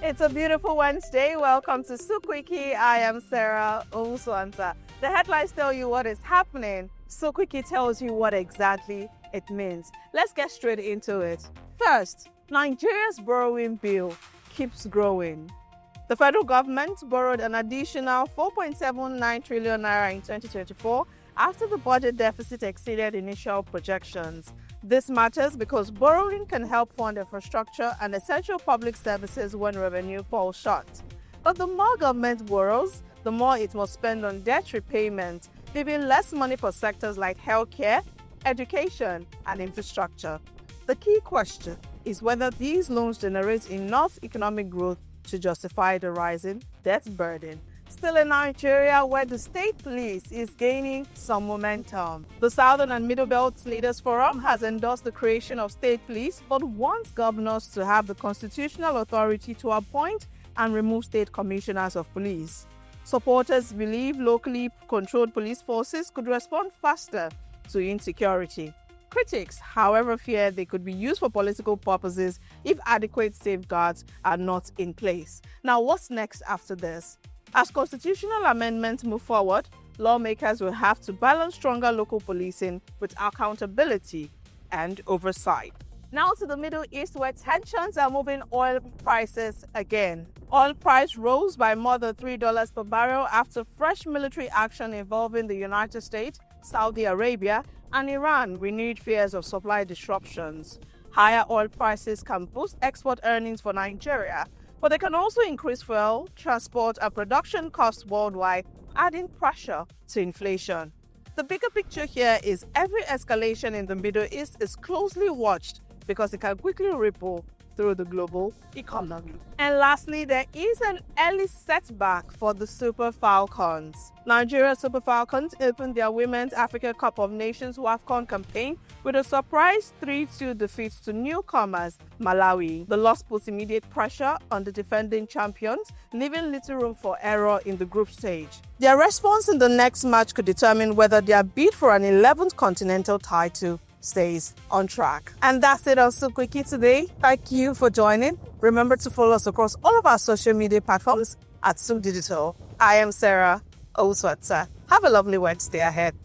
It's a beautiful Wednesday. Welcome to SOUQ. I am Sarah Owusu-Ansah. The headlines tell you what is happening. SOUQ tells you what exactly it means. Let's get straight into it. First, Nigeria's borrowing bill keeps growing. The federal government borrowed an additional 4.79 trillion naira in 2024 after the budget deficit exceeded initial projections. This matters because borrowing can help fund infrastructure and essential public services when revenue falls short. But the more government borrows, the more it must spend on debt repayment, leaving less money for sectors like healthcare, education, and infrastructure. The key question is whether these loans generate enough economic growth to justify the rising debt burden. Still in Nigeria, where the state police is gaining some momentum. The Southern and Middle Belt Leaders Forum has endorsed the creation of state police, but wants governors to have the constitutional authority to appoint and remove state commissioners of police. Supporters believe locally controlled police forces could respond faster to insecurity. Critics, however, fear they could be used for political purposes if adequate safeguards are not in place. Now, what's next after this? As constitutional amendments move forward, lawmakers will have to balance stronger local policing with accountability and oversight. Now to the Middle East, where tensions are moving oil prices again. Oil price rose by more than $3 per barrel after fresh military action involving the United States, Saudi Arabia, and Iran renewed fears of supply disruptions. Higher oil prices can boost export earnings for Nigeria, but they can also increase fuel, transport, and production costs worldwide, adding pressure to inflation. The bigger picture here is every escalation in the Middle East is closely watched because it can quickly ripple through the global economy. And lastly, there is an early setback for the Super Falcons. Nigeria Super Falcons opened their Women's Africa Cup of Nations WAFCON campaign with a surprise 3-2 defeat to newcomers Malawi. The loss puts immediate pressure on the defending champions, leaving little room for error in the group stage. Their response in the next match could determine whether their bid for an 11th continental title stays on track. And that's it on SOUQ today. Thank you for joining. Remember to follow us across all of our social media platforms at SOUQ Digital. I am Sarah Owusu-Ansah. Have a lovely Wednesday ahead.